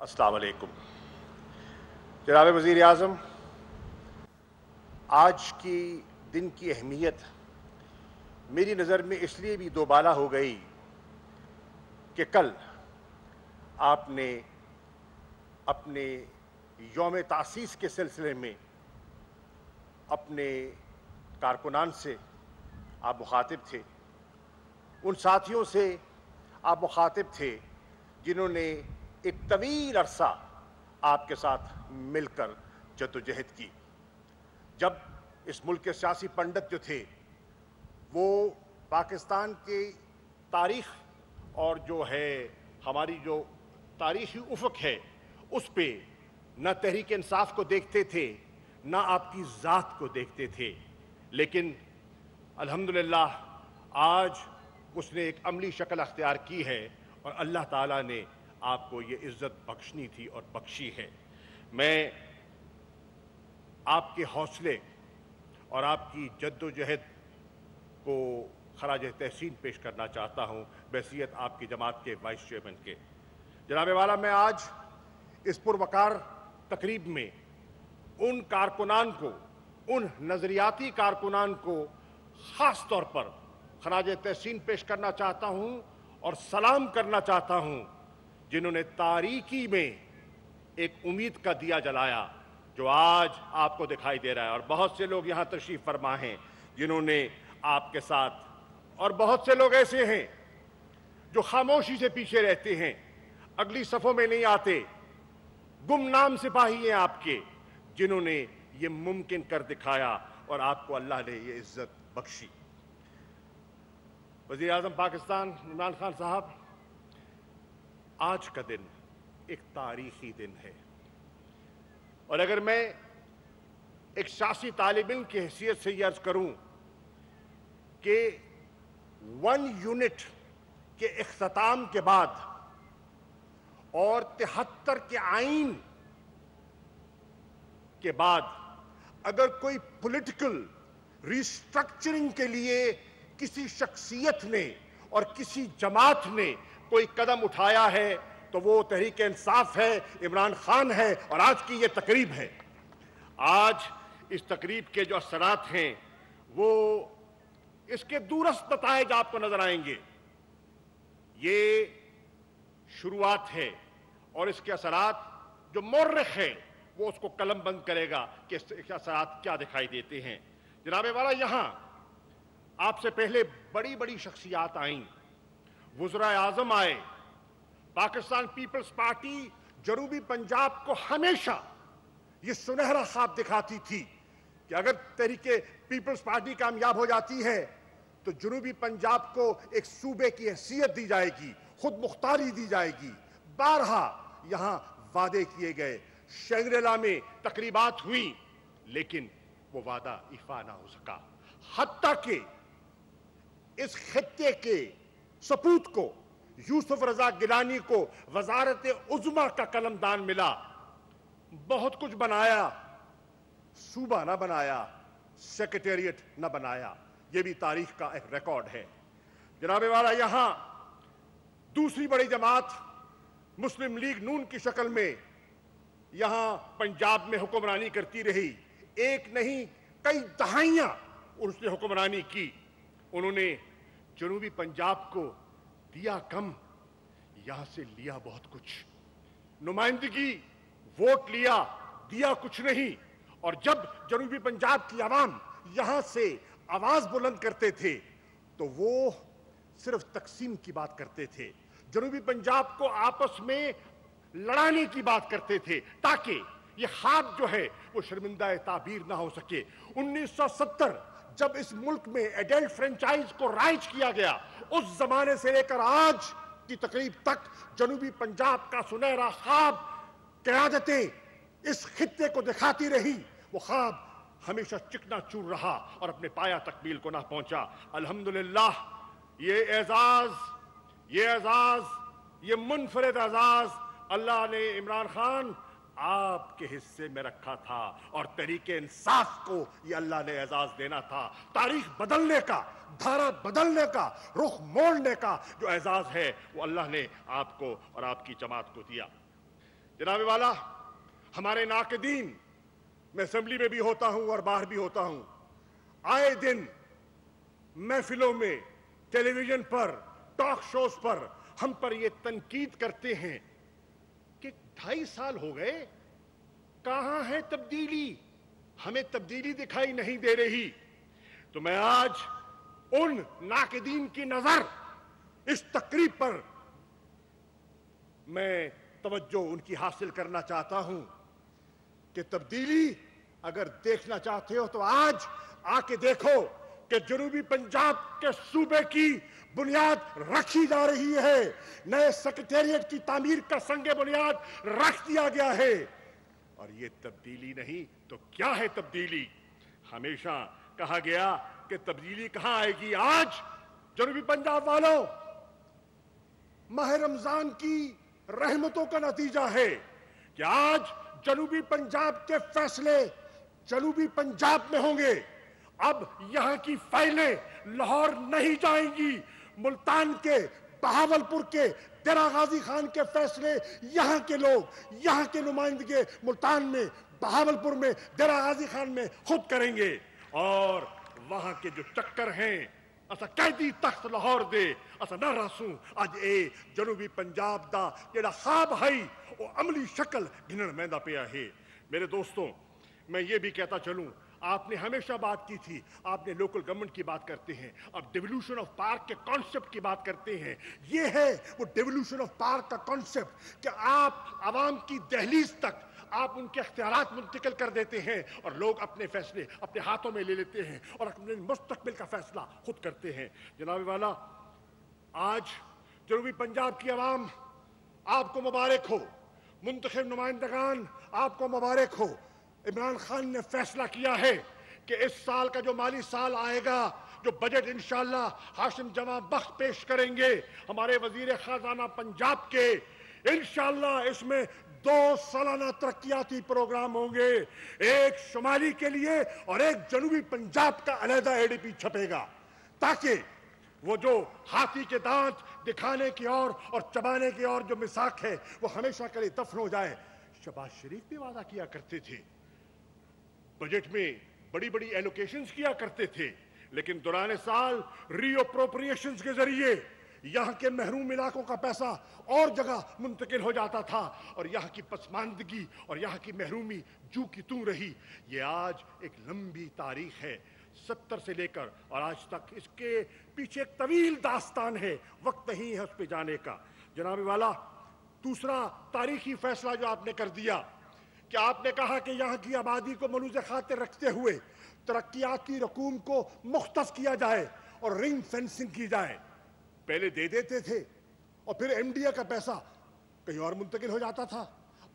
अस्सलाम वालेकुम। जनाब वज़ीर आज़म, आज की दिन की अहमियत मेरी नज़र में इसलिए भी दोबाला हो गई कि कल आपने अपने यौम तासीस के सिलसिले में अपने कारकुनान से आप मुखातिब थे, उन साथियों से आप मुखातिब थे जिन्होंने एक तवील अरसा आपके साथ मिलकर जद्दोजहद की। जब इस मुल्क के सियासी पंडित जो थे वो पाकिस्तान के तारीख़ और जो है हमारी जो तारीख़ी उफ़क़ है उस पे न तहरीक इंसाफ को देखते थे न आपकी ज़ात को देखते थे, लेकिन अल्हम्दुलिल्लाह आज उसने एक अमली शक्ल अख्तियार की है और अल्लाह ताला ने आपको ये इज़्ज़त बख्शनी थी और बख्शी है। मैं आपके हौसले और आपकी जद्दोजहद को खराज तहसीन पेश करना चाहता हूँ बहसीयत आपकी जमात के वाइस चेयरमैन के। जनाब वाला, मैं आज इस पुरवकार तकरीब में उन कारकुनान को, उन नज़रियाती कारकुनान को ख़ास तौर पर खराज तहसीन पेश करना चाहता हूँ और सलाम करना चाहता हूँ जिन्होंने तारीकी में एक उम्मीद का दिया जलाया जो आज आपको दिखाई दे रहा है। और बहुत से लोग यहाँ तशरीफ़ फरमा हैं जिन्होंने आपके साथ, और बहुत से लोग ऐसे हैं जो खामोशी से पीछे रहते हैं, अगली सफ़ों में नहीं आते, गुमनाम सिपाही हैं आपके, जिन्होंने ये मुमकिन कर दिखाया और आपको अल्लाह ने ये इज़्ज़त बख्शी। वज़ीर आज़म पाकिस्तान इमरान खान साहब, आज का दिन एक तारीख़ी दिन है और अगर मैं एक सियासी तालिब इल्म की हैसियत से ये अर्ज़ करूँ कि 1 यूनिट के इख्तिताम के बाद और 73 के आइन के बाद अगर कोई पॉलिटिकल रिस्ट्रक्चरिंग के लिए किसी शख्सियत ने और किसी जमात ने कोई कदम उठाया है तो वो तहरीक इंसाफ है, इमरान खान है और आज की ये तकरीब है। आज इस तकरीब के जो असरात हैं वो इसके दूरस्थ नताइज आपको नजर आएंगे। ये शुरुआत है और इसके असरात जो मौर्रिख है वो उसको कलम बंद करेगा कि इसके असरात क्या दिखाई देते हैं। जनाब वाला, यहाँ आपसे पहले बड़ी बड़ी शख्सियात आईं, वज़ीर आज़म आए, पाकिस्तान पीपल्स पार्टी जनूबी पंजाब को हमेशा ये सुनहरा ख्वाब दिखाती थी कि अगर तहरीके पीपल्स पार्टी कामयाब हो जाती है तो जनूबी पंजाब को एक सूबे की हैसियत दी जाएगी, खुद मुख्तारी दी जाएगी। बारहा यहाँ वादे किए गए, शंग्रीला में तकरीबात हुई, लेकिन वो वादा इफा ना हो सका। हत्ता के इस खित्ते के सपूत को यूसुफ रजा गिलानी को वजारत उज़्मा का कलमदान मिला। बहुत कुछ बनाया, सूबा ना बनाया, सेक्रेटेरिएट ना बनाया, ये भी तारीख का एक रिकॉर्ड है। जनाब वाला, यहाँ दूसरी बड़ी जमात मुस्लिम लीग नून की शक्ल में यहाँ पंजाब में हुक्मरानी करती रही। एक नहीं कई दहाइयां उसने हुक्मरानी की। उन्होंने जनूबी पंजाब को दिया कम, यहां से लिया बहुत कुछ। नुमाइंदगी, वोट लिया, दिया कुछ नहीं। और जब जनूबी पंजाब की आवाम यहां से आवाज बुलंद करते थे तो वो सिर्फ तकसीम की बात करते थे, जनूबी पंजाब को आपस में लड़ाने की बात करते थे ताकि ये ख्वाब जो है वो शर्मिंदा ताबीर ना हो सके। 1970 जब इस मुल्क में एडल्ट फ्रेंचाइज को राइज किया गया, उस जमाने से लेकर आज की तकरीब तक जनूबी पंजाब का सुनहरा ख्वाब क़यादतें इस खित्ते को दिखाती रही। वो ख्वाब हमेशा चिकना चूर रहा और अपने पाया तकमील को ना पहुंचा। अल्हम्दुलिल्लाह, ये एजाज, ये मुनफरिद एजाज अल्लाह ने इमरान खान आपके हिस्से में रखा था और तहरीके इंसाफ को ये अल्लाह ने एजाज देना था। तारीख बदलने का, धारा बदलने का, रुख मोड़ने का जो एजाज है वो अल्लाह ने आपको और आपकी जमात को दिया। जनाब वाला, हमारे नाक़दीन, मैं असेंबली में भी होता हूं और बाहर भी होता हूं, आए दिन महफिलों में, टेलीविजन पर, टॉक शोज पर हम पर यह तनकीद करते हैं कि 2.5 साल हो गए, कहां है तब्दीली, हमें तब्दीली दिखाई नहीं दे रही। तो मैं आज उन नाक़दीन की नजर इस तकरीब पर मैं तवज्जो उनकी हासिल करना चाहता हूं कि तब्दीली अगर देखना चाहते हो तो आज आके देखो कि जनूबी पंजाब के सूबे की बुनियाद रखी जा रही है, नए सेक्रेटेरिएट की तामीर का संगे बुनियाद रख दिया गया है। और ये तब्दीली नहीं तो क्या है तब्दीली? हमेशा कहा गया कि तब्दीली कहां आएगी? आज जनूबी पंजाब वालों, माह रमजान की रहमतों का नतीजा है कि आज जनूबी पंजाब के फैसले जनूबी पंजाब में होंगे। अब यहां की फाइलें लाहौर नहीं जाएंगी, मुल्तान के, बहावलपुर के, देरा गाजी खान के फैसले यहां के लोग, यहां के नुमाइंदगे मुल्तान में, बहावलपुर में, देरा गाजी खान में खुद करेंगे। और वहां के जो चक्कर हैं, असा कैदी तख्त लाहौर दे असा न रासू अज ए जनूबी पंजाब दा जेड़ा ख्वाब है वो अमली शक्ल घिनण मैंदा पिया है। मेरे दोस्तों, मैं ये भी कहता चलूं, आपने हमेशा बात की थी, आपने लोकल गवर्नमेंट की बात करते हैं, अब डिवोल्यूशन ऑफ पार्क के कॉन्सेप्ट की बात करते हैं। ये है वो डिवोल्यूशन ऑफ पार्क का कॉन्सेप्ट कि आप आवाम की दहलीज तक आप उनके अख्तियारात मुंतकिल कर देते हैं और लोग अपने फैसले अपने हाथों में ले लेते हैं और अपने मुस्तकबिल का फैसला खुद करते हैं। जनाब वाला, आज जनूबी पंजाब की आवाम आपको मुबारक हो, मुंतखब नुमाइंदगान आपको मुबारक हो। इमरान खान ने फैसला किया है कि इस साल का जो माली साल आएगा, जो बजट इंशाअल्लाह हाशिम जमा बख्श पेश करेंगे हमारे वजीर खजाना पंजाब के, इंशाअल्लाह इसमें 2 सालाना तरक्याती प्रोग्राम होंगे, एक शुमाली के लिए और एक जनूबी पंजाब का अलहदा एडीपी छपेगा, ताकि वो जो हाथी के दांत दिखाने की और चबाने की और जो मिसाक है वो हमेशा के लिए दफन हो जाए। शहबाज शरीफ भी वादा किया करते थे, बजट में बड़ी बड़ी एलोकेशंस किया करते थे, लेकिन दौरान साल रीअप्रोप्रिएशंस के जरिए यहाँ के महरूम इलाकों का पैसा और जगह मुंतकिल हो जाता था और यहाँ की पसमानदगी और यहाँ की महरूमी जू की तू रही। ये आज एक लंबी तारीख है, 70 से लेकर और आज तक इसके पीछे एक तवील दास्तान है, वक्त नहीं है उस पर जाने का। जनाब वाला, दूसरा तारीखी फैसला जो आपने कर दिया कि आपने कहा कि यहाँ की आबादी को मलूज़ खातिर रखते हुए तरक्याती रकूम को मुख्तस किया जाए और रिंग फेंसिंग की जाए। पहले दे देते थे और फिर एमडीए का पैसा कहीं और मुंतकिल हो जाता था,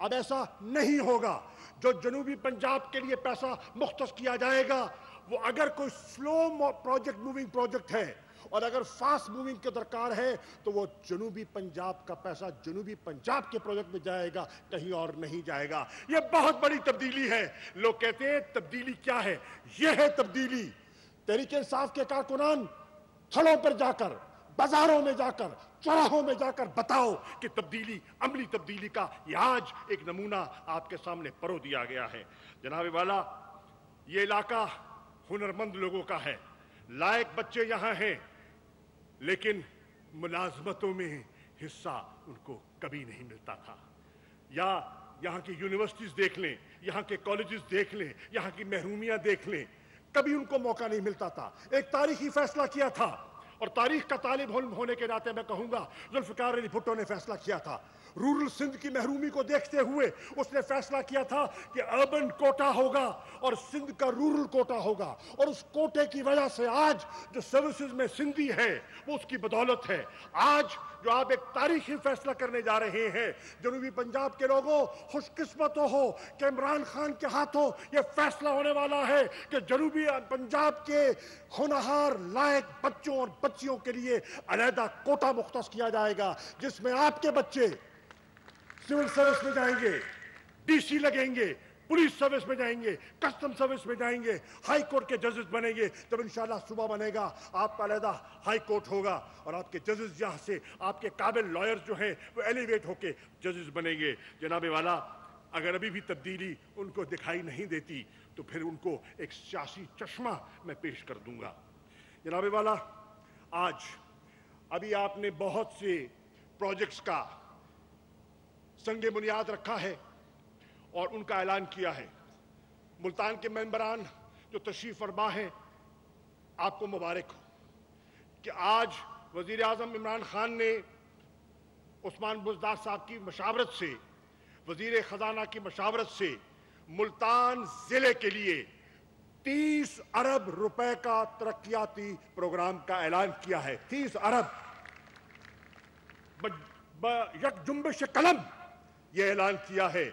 अब ऐसा नहीं होगा। जो जनूबी पंजाब के लिए पैसा मुख्तस किया जाएगा वो अगर कोई स्लो प्रोजेक्ट मूविंग प्रोजेक्ट है और अगर फास्ट मूविंग के दरकार है तो वो जनूबी पंजाब का पैसा जनूबी पंजाब के प्रोजेक्ट में जाएगा, कहीं और नहीं जाएगा। ये बहुत बड़ी तब्दीली है। लोग कहते हैं तब्दीली क्या है? ये है तब्दीली। तहरीके इंसाफ के कारकुनान थड़ों पर जाकर, बाजारों में जाकर, चौराहों में जाकर बताओ कि तब्दीली, अमली तब्दीली का ये आज एक नमूना आपके सामने परो दिया गया है। जनाब वाला, ये इलाका हुनरमंद लोगों का है, लायक बच्चे यहाँ हैं, लेकिन मुलाजमतों में हिस्सा उनको कभी नहीं मिलता था। या यहाँ की यूनिवर्सिटीज देख लें, यहाँ के कॉलेजेस देख लें, यहाँ की महरूमियाँ देख लें, कभी उनको मौका नहीं मिलता था। एक तारीखी फैसला किया था और तारीख का तालिब होने के नाते मैं कहूँगा जुल्फ़िकार अली भुट्टो ने फैसला किया था। रूरल सिंध की महरूमी को देखते हुए उसने फैसला किया था कि अर्बन कोटा होगा और सिंध का रूरल कोटा होगा, और उस कोटे की वजह से आज जो सर्विसेज में सिंधी है वो उसकी बदौलत है। आज जो आप एक तारीखी फैसला करने जा रहे हैं, जनूबी पंजाब के लोगों खुशकिस्मत हो कि इमरान खान के हाथों ये फैसला होने वाला है कि जनूबी पंजाब के होनहार लायक बच्चों और बच्चियों के लिए अलहदा कोटा मुख्तस किया जाएगा, जिसमें आपके बच्चे सिविल सर्विस में जाएंगे, डीसी लगेंगे, पुलिस सर्विस में जाएंगे, कस्टम सर्विस में जाएंगे, हाई कोर्ट के जजेस बनेंगे। जब इंशाल्लाह सुबह बनेगा आपका अलहदा हाई कोर्ट होगा और आपके जजेस यहाँ से आपके काबिल लॉयर्स जो हैं वो एलिवेट होके जजेस बनेंगे। जनाबे वाला, अगर अभी भी तब्दीली उनको दिखाई नहीं देती तो फिर उनको एक सियासी चश्मा मैं पेश कर दूंगा। जनाबे वाला, आज अभी आपने बहुत से प्रोजेक्ट्स का संगे बुनियाद रखा है और उनका ऐलान किया है। मुल्तान के मेंबरान जो तशरीफ फरमा हैं, आपको मुबारक हो कि आज वजीर आजम इमरान खान ने उस्मान बुज़दार साहब की मशावरत से, वजीर खजाना की मशावरत से मुल्तान जिले के लिए 30 अरब रुपए का तरक्याती प्रोग्राम का ऐलान किया है। 30 अरब यक जुम्बिश कलम ये ऐलान किया है।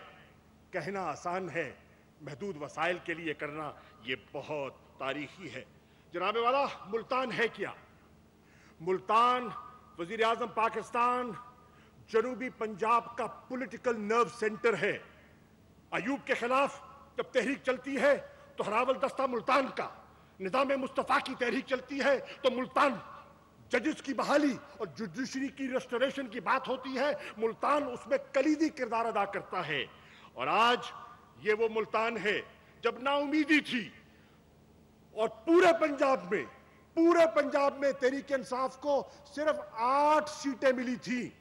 कहना आसान है, महदूद वसाइल के लिए करना ये बहुत तारीखी है। जनाबे वाला, मुल्तान है क्या? मुल्तान वजीर आजम पाकिस्तान जनूबी पंजाब का पॉलिटिकल नर्व सेंटर है। अयूब के खिलाफ जब तहरीक चलती है तो हरावल दस्ता मुल्तान का, निज़ाम मुस्तफ़ा की तहरीक चलती है तो मुल्तान, जजेस की बहाली और जुडिशरी की रेस्टोरेशन की बात होती है, मुल्तान उसमें कलीदी किरदार अदा करता है। और आज ये वो मुल्तान है जब नाउमीदी थी और पूरे पंजाब में तहरीक इंसाफ को सिर्फ 8 सीटें मिली थी,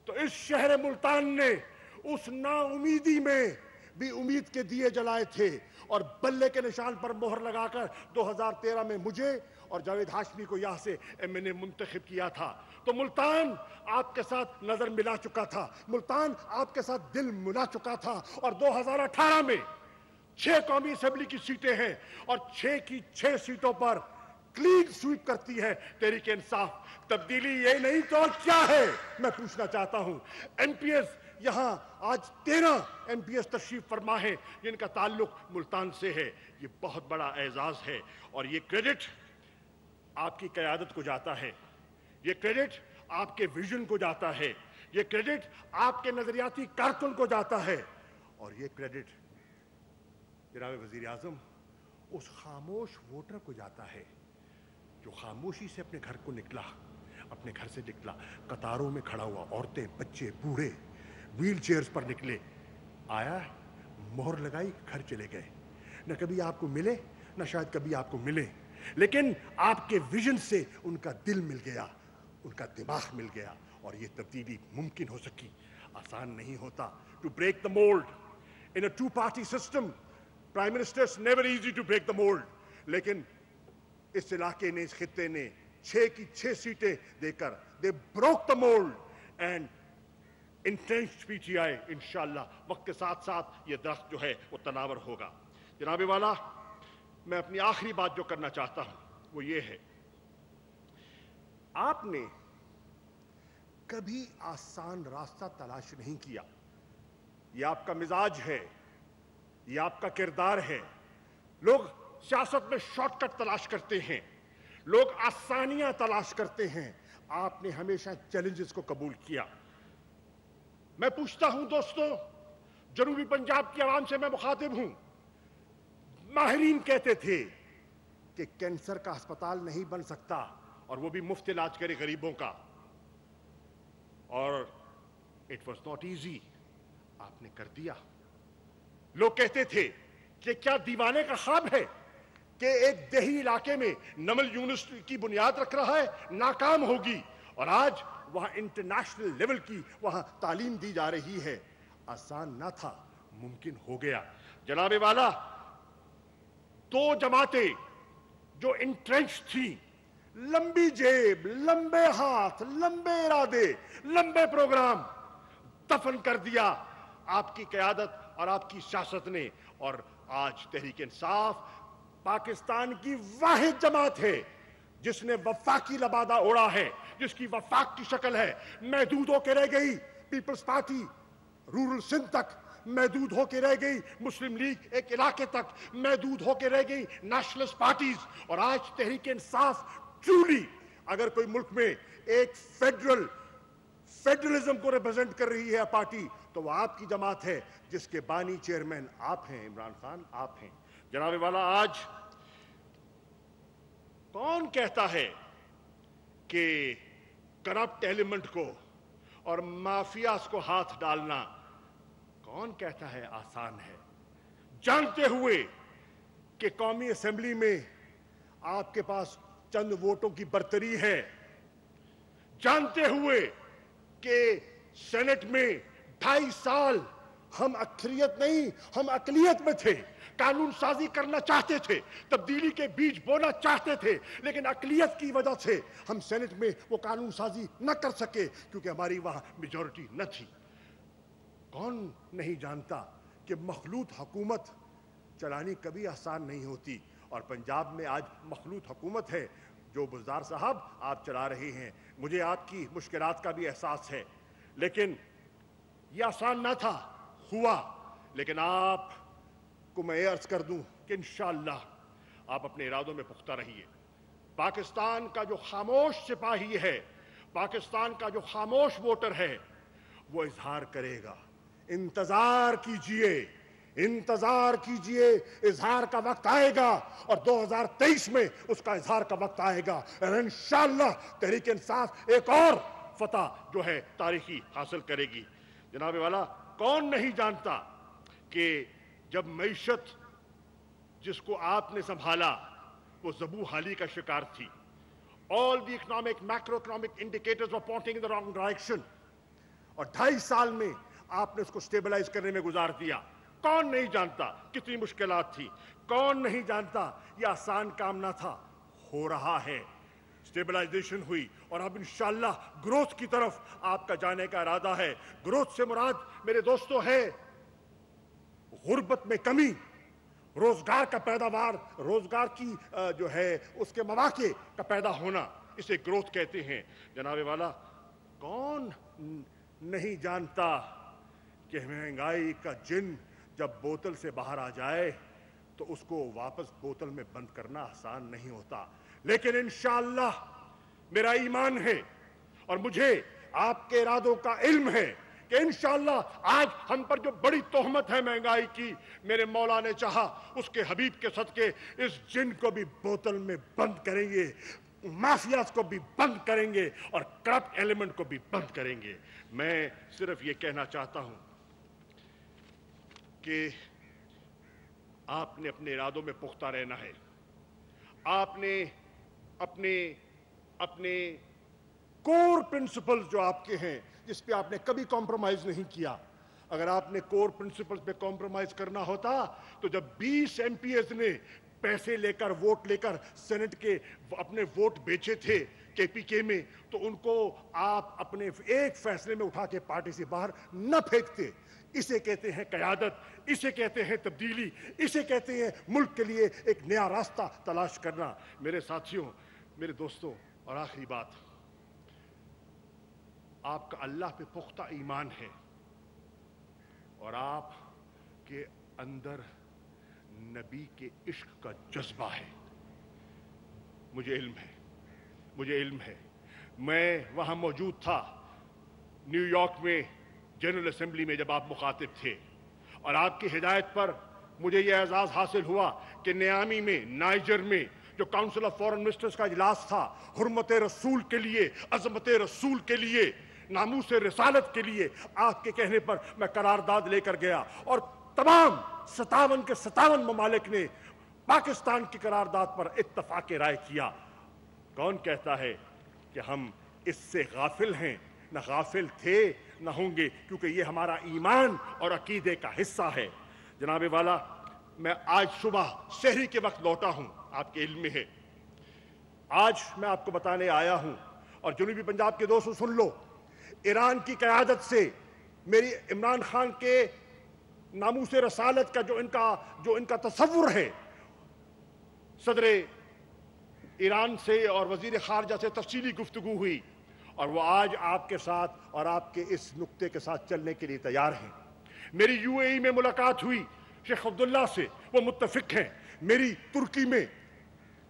तो इस शहर मुल्तान ने उस नाउमीदी में भी उम्मीद के दिए जलाए थे और बल्ले के निशान पर मोहर लगाकर 2013 में मुझे और जावेद हाशमी को यहां से मैंने मुंतखब किया था। तो मुल्तान आपके साथ नजर मिला चुका था, मुल्तान आपके साथ दिल मिला चुका था। और 2018 में 6 कौमी असेंबली की सीटें हैं और 6 की 6 सीटों पर क्लीन स्वीप करती है तहरीक इंसाफ। तब्दीली ये नहीं तो और क्या है, मैं पूछना चाहता हूं। एमपीएस यहां आज 13 एमपीएस तशरीफ फरमा है जिनका ताल्लुक मुल्तान से है। ये बहुत बड़ा एजाज है और ये क्रेडिट आपकी क़यादत को जाता है, ये क्रेडिट आपके विजन को जाता है, ये क्रेडिट आपके नजरियाती कारकुन को जाता है और ये क्रेडिट जनाब वजीर आजम उस खामोश वोटर को जाता है जो खामोशी से अपने घर को निकला, अपने घर से निकला, कतारों में खड़ा हुआ, औरतें, बच्चे, बूढ़े व्हील चेयर्स पर निकले, आया, मोहर लगाई, घर चले गए। न कभी आपको मिले, न शायद कभी आपको मिले, लेकिन आपके विजन से उनका दिल मिल गया, उनका दिमाग मिल गया और ये तब्दीली मुमकिन हो सकी। आसान नहीं होता to break the mold in a 2-party system. Prime ministers never easy to break the mold, लेकिन इस इलाके ने, इस खित्ते ने 6 की 6 सीटें देकर they broke the mould and intense PTI. इंशाअल्लाह वक्त के साथ साथ ये दरख्त जो है वो तनावर होगा। जनाबे वाला, मैं अपनी आखिरी बात जो करना चाहता हूं वो ये है, आपने कभी आसान रास्ता तलाश नहीं किया। ये आपका मिजाज है, ये आपका किरदार है। लोग सियासत में शॉर्टकट तलाश करते हैं, लोग आसानियां तलाश करते हैं। आपने हमेशा चैलेंजेस को कबूल किया। मैं पूछता हूं दोस्तों, जनूबी पंजाब की आवाम से मैं मुखातिब हूं। माहिरीन कहते थे कि कैंसर का अस्पताल नहीं बन सकता और वो भी मुफ्त इलाज करे गरीबों का, और इट वॉज नॉट इजी, आपने कर दिया। लोग कहते थे कि क्या दीवाने का ख्वाब है कि एक देही इलाके में नमल यूनिवर्सिटी की बुनियाद रख रहा है, नाकाम होगी, और आज वहां इंटरनेशनल लेवल की वहां तालीम दी जा रही है। आसान ना था, मुमकिन हो गया। जनाबे वाला, 2 जमातें जो इंट्रेंच थी, लंबी जेब, लंबे हाथ, लंबे इरादे, लंबे प्रोग्राम, दफन कर दिया आपकी क़यादत और आपकी सियासत ने। और आज तहरीक इंसाफ पाकिस्तान की वाहिद जमात है जिसने वफाकी लबादा ओढ़ा है, जिसकी वफाक की शक्ल है। महदूद होकर रह गई पीपल्स पार्टी रूरल सिंध तक, महदूद होकर रह गई मुस्लिम लीग एक इलाके तक, महदूद होकर रह गई नेशनलिस्ट पार्टीज, और आज तहरीक इंसाफ ट्रूली अगर कोई मुल्क में एक फेडरलिज्म को रिप्रेजेंट कर रही है पार्टी, تو وہ آپ کی جماعت ہے جس کے بانی چیئرمین آپ ہیں، عمران خان آپ ہیں۔ جناب والا، آج کون کہتا ہے کہ کرپٹ ایلیمنٹ کو اور مافیاز کو ہاتھ ڈالنا کون کہتا ہے آسان ہے؟ جانتے ہوئے کہ قومی اسمبلی میں آپ کے پاس چند ووٹوں کی برتری ہے، جانتے ہوئے کہ سینٹ میں 2.5 سال ہم اکثریت نہیں ہم اقلیت میں تھے، قانون سازی کرنا چاہتے تھے، تبدیلی کے بیج بونا چاہتے تھے، لیکن اقلیت کی وجہ سے ہم سینٹ میں وہ قانون سازی نہ کر سکے کیونکہ ہماری وہاں میجورٹی نہ تھی۔ کون نہیں جانتا کہ مخلوط حکومت چلانی کبھی آسان نہیں ہوتی، اور پنجاب میں آج مخلوط حکومت ہے جو بزدار صاحب آپ چلا رہے ہیں۔ مجھے آپ کی مشکلات کا بھی احساس ہے، لیکن یہ آسان نہ تھا، ہوا۔ لیکن آپ کو میں یہ عرض کر دوں کہ انشاءاللہ آپ اپنے ارادوں میں پختہ رہیے۔ پاکستان کا جو خاموش سپاہی ہے، پاکستان کا جو خاموش ووٹر ہے، وہ اظہار کرے گا۔ انتظار کیجئے، انتظار کیجئے، اظہار کا وقت آئے گا، اور 2023 میں اس کا اظہار کا وقت آئے گا، اور انشاءاللہ تحریک انصاف ایک اور فتح جو ہے تاریخی حاصل کرے گی۔ جناب والا، کون نہیں جانتا کہ جب معیشت جس کو آپ نے سنبھالا وہ زبوں حالی کا شکار تھی، all the economic macro economic indicators were pointing in the wrong direction، اور 2.5 سال میں آپ نے اس کو سٹیبلائز کرنے میں گزار دیا۔ کون نہیں جانتا کتنی مشکلات تھی، کون نہیں جانتا یہ آسان کام نہ تھا، ہو رہا ہے، سٹیبلائزیشن ہوئی، اور اب انشاءاللہ گروتھ کی طرف آپ کا جانے کا ارادہ ہے۔ گروتھ سے مراد میرے دوستو ہے غربت میں کمی، روزگار کا پیداوار، روزگار کی جو ہے اس کے مواقع کا پیدا ہونا، اسے گروتھ کہتے ہیں۔ جناب والا، کون نہیں جانتا کہ مہنگائی کا جن جب بوتل سے باہر آ جائے تو اس کو واپس بوتل میں بند کرنا آسان نہیں ہوتا، لیکن انشاءاللہ میرا ایمان ہے اور مجھے آپ کے ارادوں کا علم ہے کہ انشاءاللہ آج ہم پر جو بڑی تہمت ہے مہنگائی کی، میرے مولا نے چاہا اس کے حبیب کے صدقے اس جن کو بھی بوتل میں بند کریں گے، مافیاز کو بھی بند کریں گے، اور کرپٹ ایلیمنٹ کو بھی بند کریں گے۔ میں صرف یہ کہنا چاہتا ہوں کہ آپ نے اپنے ارادوں میں پختہ رہنا ہے، آپ نے اپنے کور پرنسپلز جو آپ کے ہیں جس پہ آپ نے کبھی کمپرومائز نہیں کیا، اگر آپ نے کور پرنسپلز پہ کمپرومائز کرنا ہوتا تو جب 20 ایم پی ایز نے پیسے لے کر ووٹ لے کر سینٹ کے اپنے ووٹ بیچے تھے کے پی کے میں، تو ان کو آپ اپنے ایک فیصلے میں اٹھا کے پارٹی سے باہر نہ پھینکتے۔ اسے کہتے ہیں قیادت، اسے کہتے ہیں تبدیلی، اسے کہتے ہیں ملک کے لیے ایک نیا راستہ تلاش کرنا۔ میرے ساتھیوں، میرے دوستوں، اور آخری بات، آپ کا اللہ پہ پختہ ایمان ہے اور آپ کے اندر نبی کے عشق کا جذبہ ہے۔ مجھے علم ہے، میں وہاں موجود تھا نیو یارک میں جنرل اسمبلی میں جب آپ مخاطب تھے، اور آپ کی ہدایت پر مجھے یہ اعزاز حاصل ہوا کہ نیامی میں، نائجر میں جو کاؤنسل آف فورن منسٹرز کا اجلاس تھا، حرمت رسول کے لیے، عظمت رسول کے لیے، ناموس رسالت کے لیے آپ کے کہنے پر میں قرارداد لے کر گیا، اور تمام 57 کے 57 ممالک نے پاکستان کی قرارداد پر اتفاق رائے کیا۔ کون کہتا ہے کہ ہم اس سے غافل ہیں؟ نہ غافل تھے نہ ہوں گے، کیونکہ یہ ہمارا ایمان اور عقیدے کا حصہ ہے۔ جناب والا، میں آج صبح سحری کے وقت لوٹا ہوں، آپ کے علم میں ہے۔ آج میں آپ کو بتانے آیا ہوں، اور جنوبی پنجاب کے دوستوں سن لو، ایران کی قیادت سے میری عمران خان کے ناموس رسالت کا جو ان کا تصور ہے، صدر ایران سے اور وزیر خارجہ سے تفصیلی گفتگو ہوئی، اور وہ آج آپ کے ساتھ اور آپ کے اس نقطے کے ساتھ چلنے کے لیے تیار ہیں۔ میری یو اے ای میں ملاقات ہوئی شیخ عبداللہ سے، وہ متفق ہیں۔ میری ترکی میں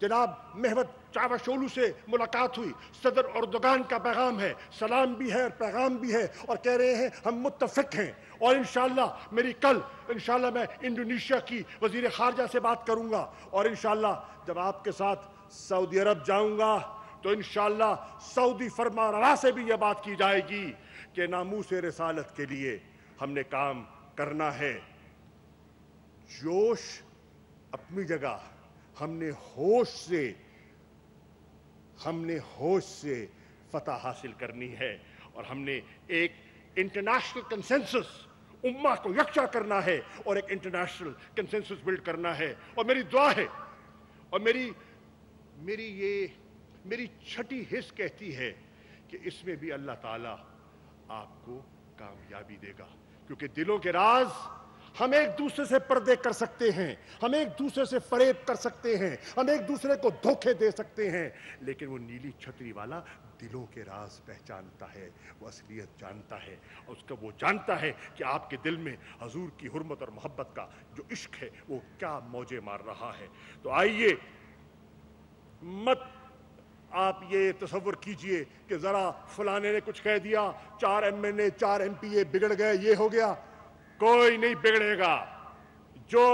جناب مہوت चावशोलू से मुलाकात हुई, सदर अर्दोगान का पैगाम है, सलाम भी है और पैगाम भी है, और कह रहे हैं हम मुत्तफिक हैं। और इंशाअल्लाह मेरी कल इंशाअल्लाह मैं इंडोनेशिया की वजीर खारजा से बात करूंगा, और इंशाअल्लाह जब आपके साथ सऊदी अरब जाऊंगा तो इंशाअल्लाह सऊदी फरमानरवा से भी यह बात की जाएगी कि नामूस रिसालत के लिए हमने काम करना है। जोश अपनी जगह, हमने होश से फतह हासिल करनी है, और हमने एक इंटरनेशनल कंसेंसस, उम्मा को यकजा करना है और एक इंटरनेशनल कंसेंसस बिल्ड करना है। और मेरी दुआ है, और मेरी छठी हिस्स कहती है कि इसमें भी अल्लाह ताला आपको कामयाबी देगा, क्योंकि दिलों के राज हम एक दूसरे से पर्दे कर सकते हैं, हम एक दूसरे से फरेब कर सकते हैं, हम एक दूसरे को धोखे दे सकते हैं, लेकिन वो नीली छतरी वाला दिलों के राज पहचानता है, वो असलियत जानता है, और उसका वो जानता है कि आपके दिल में हजूर की हुर्मत और मोहब्बत का जो इश्क है वो क्या मौजे मार रहा है। तो आइए, मत आप ये तसव्वुर कीजिए कि जरा फलाने ने कुछ कह दिया, 4 MNA 4 MPA बिगड़ गए, ये हो गया। कोई नहीं बिगड़ेगा। जो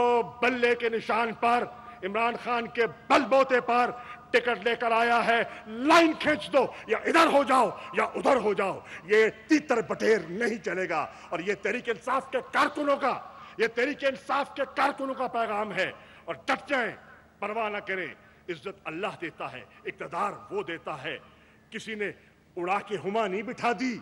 बल्ले के निशान पर, इमरान खान के बलबोते पर टिकट लेकर आया है, लाइन खींच दो, या इधर हो जाओ या उधर हो जाओ, ये तीतर बटेर नहीं चलेगा। और ये तहरीक इंसाफ के कारकुनों का पैगाम है। और डट जाएं, परवाह ना करें। इज्जत अल्लाह देता है, इक़्तिदार वो देता है। किसी ने उड़ा के हुमा नहीं बिठा दी।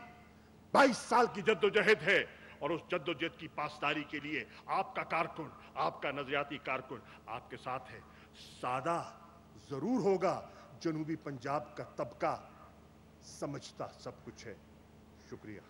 22 साल की जद्दोजहद है, और उस जद्दोजहद की पासदारी के लिए आपका कारकुन, आपका नजरियाती कारकुन आपके साथ है। सादा जरूर होगा, जनूबी पंजाब का तबका समझता सब कुछ है। शुक्रिया।